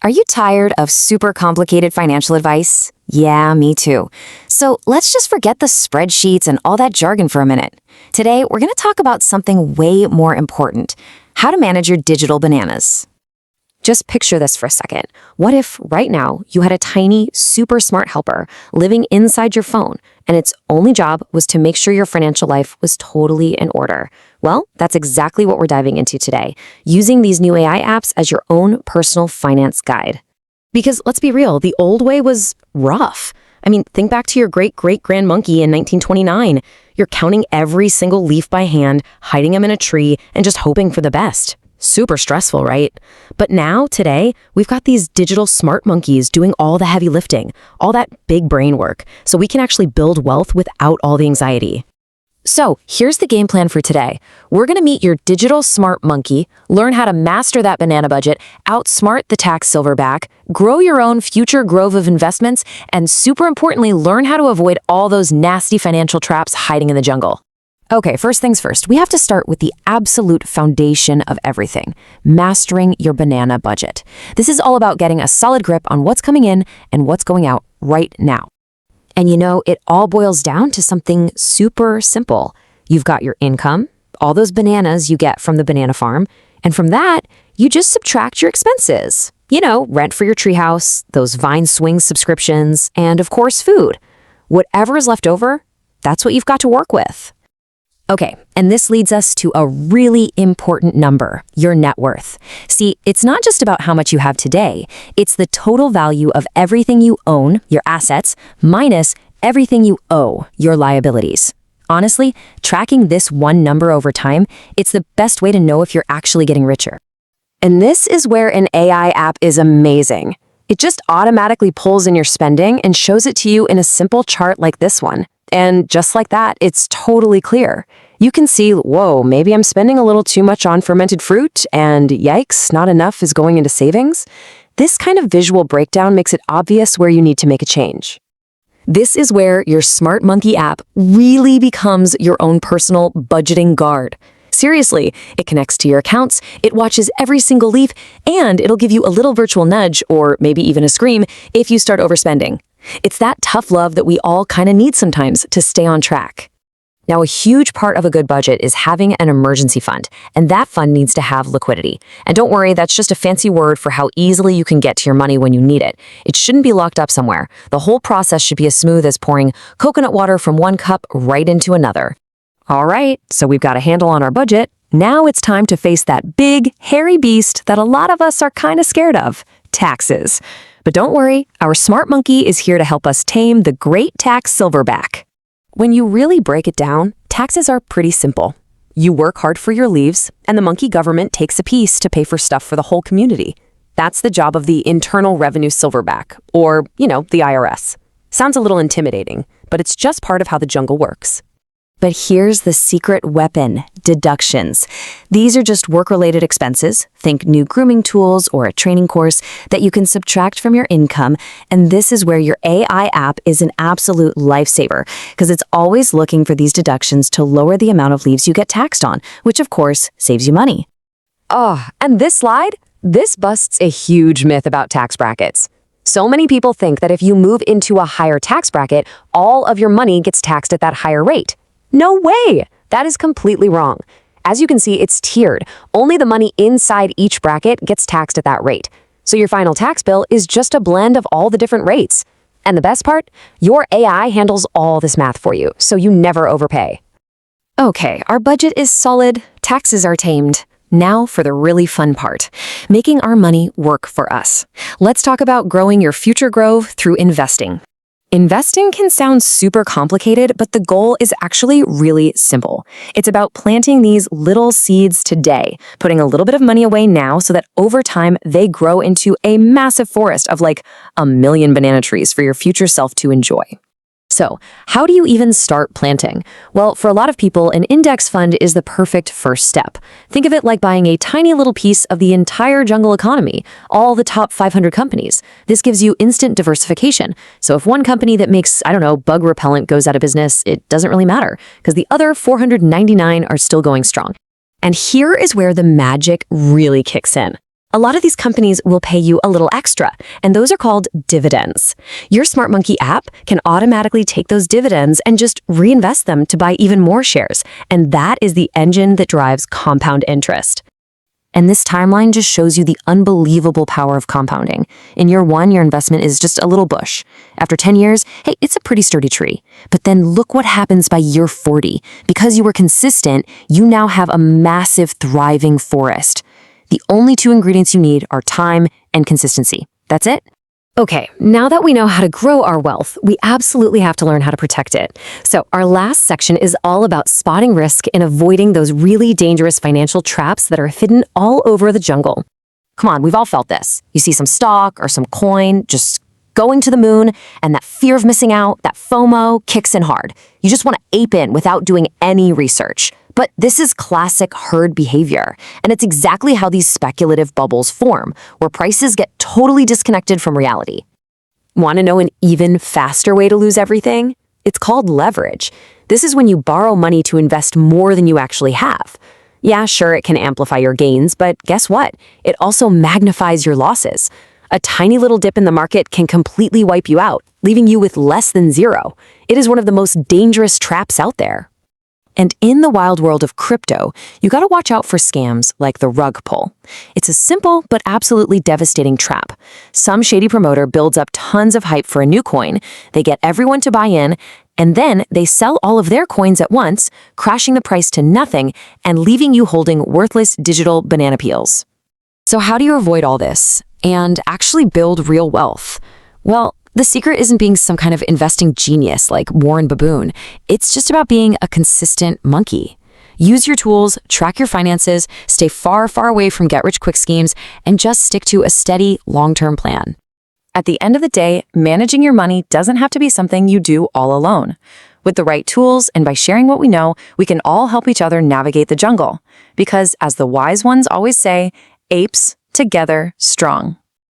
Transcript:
Are you tired of super complicated financial advice? Yeah, me too. So let's just forget the spreadsheets and all that jargon for a minute. Today, we're going to talk about something way more important: how to manage your digital bananas. Just picture this for a second. What if right now you had a tiny, super smart helper living inside your phone, and its only job was to make sure your financial life was totally in order? Well, that's exactly what we're diving into today, using these new AI apps as your own personal finance guide. Because let's be real, the old way was rough. I mean, think back to your great-great-grand monkey in 1929. You're counting every single leaf by hand, hiding them in a tree, and just hoping for the best. Super stressful, right? But now, today, we've got these digital smart monkeys doing all the heavy lifting, all that big brain work, so we can actually build wealth without all the anxiety. So, here's the game plan for today. We're going to meet your digital smart monkey, learn how to master that banana budget, outsmart the tax silverback, grow your own future grove of investments, and super importantly, learn how to avoid all those nasty financial traps hiding in the jungle. Okay, first things first, we have to start with the absolute foundation of everything: mastering your banana budget. This is all about getting a solid grip on what's coming in and what's going out right now. And you know, it all boils down to something super simple. You've got your income, all those bananas you get from the banana farm, and from that, you just subtract your expenses. You know, rent for your treehouse, those Vine Swing subscriptions, and of course, food. Whatever is left over, that's what you've got to work with. Okay, and this leads us to a really important number: your net worth. See, it's not just about how much you have today. It's the total value of everything you own, your assets, minus everything you owe, your liabilities. Honestly, tracking this one number over time, it's the best way to know if you're actually getting richer. And this is where an AI app is amazing. It just automatically pulls in your spending and shows it to you in a simple chart like this one. And just like that, it's totally clear. You can see, whoa, maybe I'm spending a little too much on fermented fruit, and yikes, not enough is going into savings. This kind of visual breakdown makes it obvious where you need to make a change. This is where your Smart Monkey app really becomes your own personal budgeting guard. Seriously, it connects to your accounts, it watches every single leaf, and it'll give you a little virtual nudge, or maybe even a scream, if you start overspending. It's that tough love that we all kind of need sometimes to stay on track. Now, a huge part of a good budget is having an emergency fund, and that fund needs to have liquidity. And don't worry, that's just a fancy word for how easily you can get to your money when you need it. It shouldn't be locked up somewhere. The whole process should be as smooth as pouring coconut water from one cup right into another. All right, so we've got a handle on our budget. Now it's time to face that big, hairy beast that a lot of us are kind of scared of: taxes. But don't worry, our smart monkey is here to help us tame the great tax silverback. When you really break it down, taxes are pretty simple. You work hard for your leaves, and the monkey government takes a piece to pay for stuff for the whole community. That's the job of the Internal Revenue Silverback, or, the IRS. Sounds a little intimidating, but it's just part of how the jungle works. But here's the secret weapon: deductions. These are just work-related expenses, think new grooming tools or a training course, that you can subtract from your income, and this is where your AI app is an absolute lifesaver, because it's always looking for these deductions to lower the amount of leaves you get taxed on, which of course saves you money. Oh, and this slide? This busts a huge myth about tax brackets. So many people think that if you move into a higher tax bracket, all of your money gets taxed at that higher rate. No way! That is completely wrong. As you can see, it's tiered. Only the money inside each bracket gets taxed at that rate. So your final tax bill is just a blend of all the different rates. And the best part? Your AI handles all this math for you, so you never overpay. Okay, our budget is solid, taxes are tamed. Now for the really fun part: making our money work for us. Let's talk about growing your future grove through investing. Investing can sound super complicated, but the goal is actually really simple. It's about planting these little seeds today, putting a little bit of money away now so that over time they grow into a massive forest of like 1,000,000 banana trees for your future self to enjoy. So, how do you even start planting? Well, for a lot of people, an index fund is the perfect first step. Think of it like buying a tiny little piece of the entire jungle economy, all the top 500 companies. This gives you instant diversification. So if one company that makes, bug repellent goes out of business, it doesn't really matter, because the other 499 are still going strong. And here is where the magic really kicks in. A lot of these companies will pay you a little extra, and those are called dividends. Your Smart Monkey app can automatically take those dividends and just reinvest them to buy even more shares, and that is the engine that drives compound interest. And this timeline just shows you the unbelievable power of compounding. In year 1, your investment is just a little bush. After 10 years, hey, it's a pretty sturdy tree. But then look what happens by year 40. Because you were consistent, you now have a massive, thriving forest. The only 2 ingredients you need are time and consistency. That's it. Okay, now that we know how to grow our wealth, we absolutely have to learn how to protect it. So our last section is all about spotting risk and avoiding those really dangerous financial traps that are hidden all over the jungle. Come on, we've all felt this. You see some stock or some coin just going to the moon, and that fear of missing out, that FOMO, kicks in hard. You just want to ape in without doing any research. But this is classic herd behavior, and it's exactly how these speculative bubbles form, where prices get totally disconnected from reality. Want to know an even faster way to lose everything? It's called leverage. This is when you borrow money to invest more than you actually have. Yeah, sure, it can amplify your gains, but guess what? It also magnifies your losses. A tiny little dip in the market can completely wipe you out, leaving you with less than zero. It is one of the most dangerous traps out there. And in the wild world of crypto, you gotta watch out for scams like the rug pull. It's a simple but absolutely devastating trap. Some shady promoter builds up tons of hype for a new coin, they get everyone to buy in, and then they sell all of their coins at once, crashing the price to nothing and leaving you holding worthless digital banana peels. So how do you avoid all this and actually build real wealth? Well, the secret isn't being some kind of investing genius like Warren Baboon. It's just about being a consistent monkey. Use your tools, track your finances, stay far, far away from get-rich-quick schemes, and just stick to a steady, long-term plan. At the end of the day, managing your money doesn't have to be something you do all alone. With the right tools and by sharing what we know, we can all help each other navigate the jungle. Because, as the wise ones always say, apes together strong.